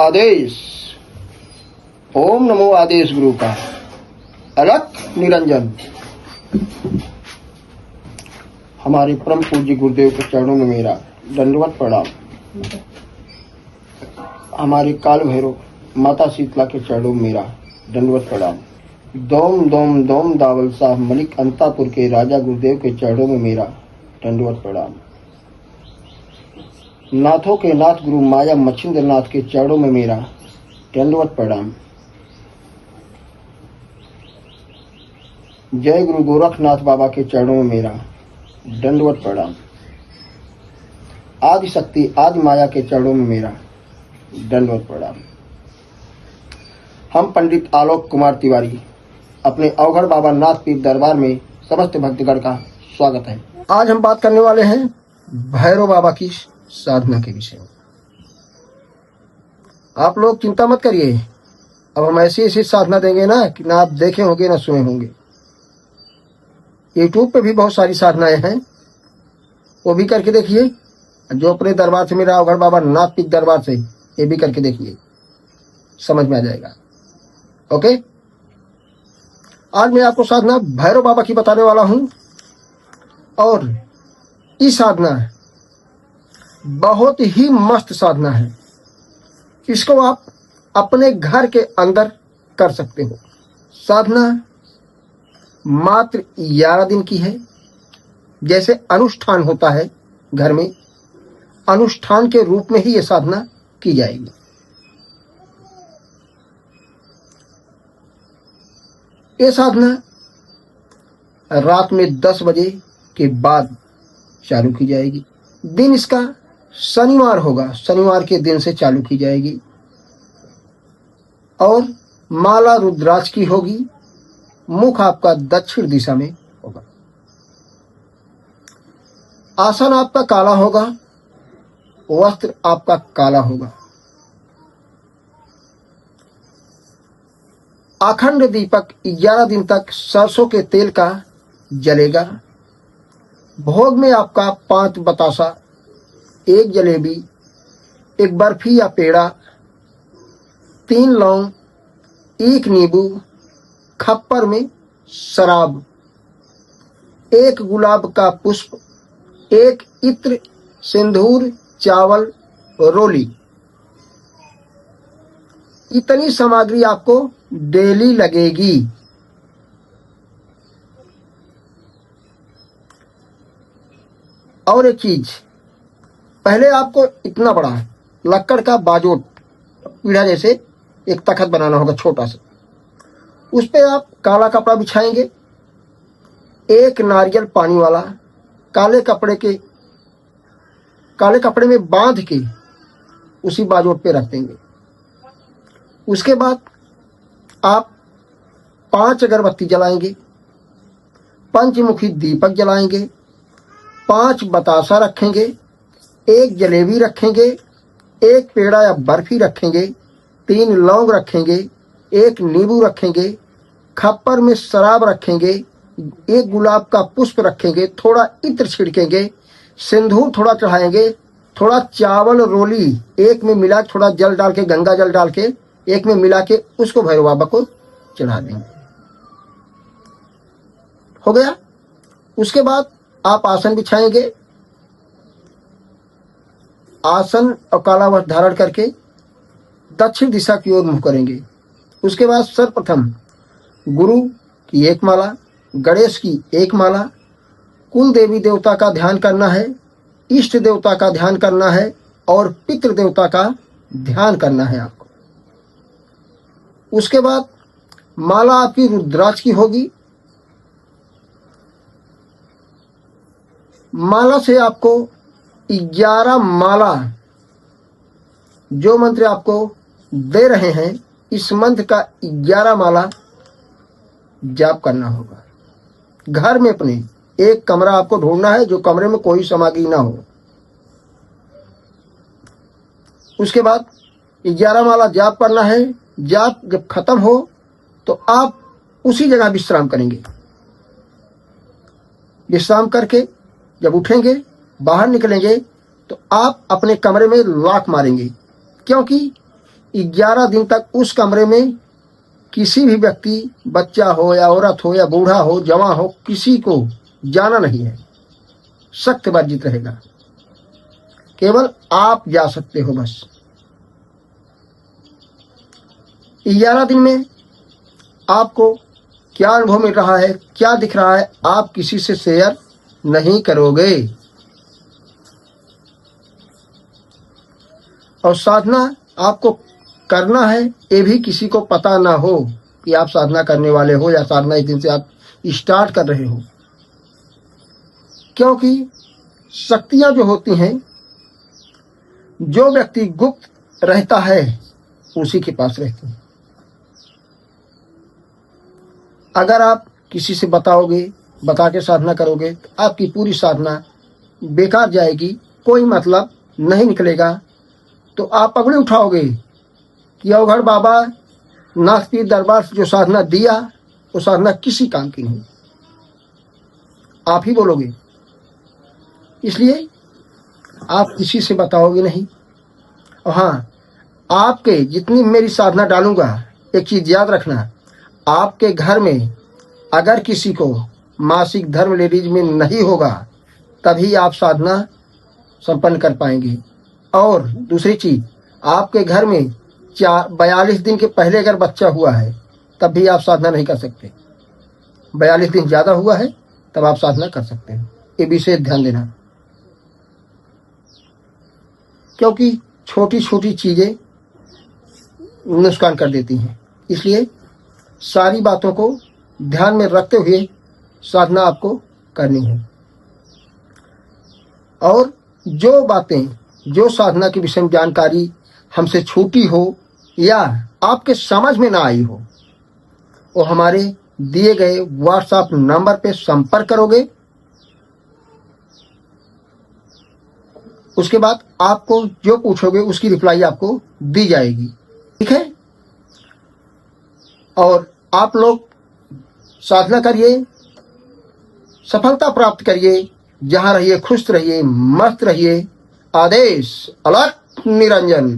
आदेश। ओम नमो आदेश गुरु का। अलख निरंजन। हमारे परम पूज्य गुरुदेव के चरणों में मेरा दंडवत प्रणाम। हमारे काल भैरव माता शीतला के चरणों में मेरा दंडवत प्रणाम। दोम दोम दोम दावल साहब मलिक अंतापुर के राजा गुरुदेव के चरणों में मेरा दंडवत प्रणाम। नाथों के नाथ गुरु माया मच्छिंद्र नाथ के चरणों में मेरा दंडवत प्रणाम। जय गुरु गोरखनाथ बाबा के चरणों में मेरा दंडवत प्रणाम। आदि शक्ति आदि माया के चरणों में मेरा दंडवत प्रणाम। हम पंडित आलोक कुमार तिवारी अपने अवघड़ बाबा नाथ पीर दरबार में समस्त भक्तगण का स्वागत है। आज हम बात करने वाले हैं भैरव बाबा की साधना के विषय में। आप लोग चिंता मत करिए, अब हम ऐसी ऐसी साधना देंगे ना कि ना आप देखे होंगे ना सुने होंगे। यूट्यूब पे भी बहुत सारी साधनाएं हैं, वो भी करके देखिए। जो अपने दरबार से मेरा अवघड़ बाबा नाथ पीर दरबार से, ये भी करके देखिए, समझ में आ जाएगा। ओके, आज मैं आपको साधना भैरव बाबा की बताने वाला हूं। और ये साधना बहुत ही मस्त साधना है। इसको आप अपने घर के अंदर कर सकते हो। साधना मात्र 11 दिन की है। जैसे अनुष्ठान होता है घर में, अनुष्ठान के रूप में ही ये साधना की जाएगी। ये साधना रात में 10 बजे के बाद चालू की जाएगी। दिन इसका शनिवार होगा, शनिवार के दिन से चालू की जाएगी। और माला रुद्राक्ष की होगी। मुख आपका दक्षिण दिशा में होगा। आसन आपका काला होगा, वस्त्र आपका काला होगा। अखंड दीपक 11 दिन तक सरसों के तेल का जलेगा। भोग में आपका 5 बतासा, 1 जलेबी, 1 बर्फी या पेड़ा, 3 लौंग, 1 नींबू, खप्पर में शराब, 1 गुलाब का पुष्प, 1 इत्र, सिंदूर, चावल, रोली। इतनी सामग्री आपको डेली लगेगी। और एक चीज, पहले आपको इतना बड़ा लक्कड़ का बाजोट, पीढ़ा जैसे एक तखत बनाना होगा छोटा सा। उस पे आप काला कपड़ा बिछाएंगे। 1 नारियल पानी वाला काले कपड़े में बांध के उसी बाजोट पे रख देंगे। उसके बाद आप 5 अगरबत्ती जलाएंगे, पंचमुखी दीपक जलाएंगे, 5 बतासा रखेंगे, 1 जलेबी रखेंगे, 1 पेड़ा या बर्फी रखेंगे, 3 लौंग रखेंगे, 1 नींबू रखेंगे, खप्पर में शराब रखेंगे, 1 गुलाब का पुष्प रखेंगे, थोड़ा इत्र छिड़केंगे, सिंदूर थोड़ा चढ़ाएंगे, थोड़ा चावल रोली 1 में मिला, थोड़ा जल डाल के, गंगा जल डाल के 1 में मिला के उसको भैरव बाबा को चढ़ा देंगे। हो गया। उसके बाद आप आसन बिछाएंगे। आसन और काला वस्त्र धारण करके दक्षिण दिशा की ओर मुंह करेंगे। उसके बाद सर्वप्रथम गुरु की 1 माला, गणेश की 1 माला, कुल देवी देवता का ध्यान करना है, इष्ट देवता का ध्यान करना है और पितृ देवता का ध्यान करना है आपको। उसके बाद माला आपकी रुद्राक्ष की होगी। माला से आपको 11 माला, जो मंत्र आपको दे रहे हैं, इस मंत्र का 11 माला जाप करना होगा। घर में अपने एक कमरा आपको ढूंढना है जो कमरे में कोई सामग्री ना हो। उसके बाद 11 माला जाप करना है। जाप जब खत्म हो तो आप उसी जगह विश्राम करेंगे। विश्राम करके जब उठेंगे, बाहर निकलेंगे, तो आप अपने कमरे में लॉक मारेंगे, क्योंकि 11 दिन तक उस कमरे में किसी भी व्यक्ति, बच्चा हो या औरत हो या बूढ़ा हो, जवान हो, किसी को जाना नहीं है। सख्त वर्जित रहेगा, केवल आप जा सकते हो बस। 11 दिन में आपको क्या अनुभव मिल रहा है, क्या दिख रहा है, आप किसी से शेयर नहीं करोगे। और साधना आपको करना है, ये भी किसी को पता ना हो कि आप साधना करने वाले हो या साधना इस दिन से आप स्टार्ट कर रहे हो। क्योंकि शक्तियां जो होती हैं, जो व्यक्ति गुप्त रहता है उसी के पास रहती हैं। अगर आप किसी से बताओगे, बता के साधना करोगे तो आपकी पूरी साधना बेकार जाएगी, कोई मतलब नहीं निकलेगा। तो आप पगड़ी उठाओगे कि अवघड़ बाबा नाथ पीर दरबार से जो साधना दिया वो साधना किसी काम की नहीं, आप ही बोलोगे। इसलिए आप किसी से बताओगे नहीं। और हाँ, आपके जितनी मेरी साधना डालूंगा, एक चीज याद रखना, आपके घर में अगर किसी को मासिक धर्म लेडीज में नहीं होगा तभी आप साधना संपन्न कर पाएंगे। और दूसरी चीज, आपके घर में 42 दिन के पहले अगर बच्चा हुआ है तब भी आप साधना नहीं कर सकते। 42 दिन ज्यादा हुआ है तब आप साधना कर सकते हैं। ये विशेष ध्यान देना, क्योंकि छोटी छोटी चीजें नुकसान कर देती हैं। इसलिए सारी बातों को ध्यान में रखते हुए साधना आपको करनी है। और जो बातें, जो साधना के विषय में जानकारी हमसे छूटी हो या आपके समझ में ना आई हो, वो हमारे दिए गए व्हाट्सएप नंबर पे संपर्क करोगे। उसके बाद आपको जो पूछोगे उसकी रिप्लाई आपको दी जाएगी, ठीक है। और आप लोग साधना करिए, सफलता प्राप्त करिए, जहां रहिए खुश रहिए, मस्त रहिए। आदेश अलर्ट निरंजन।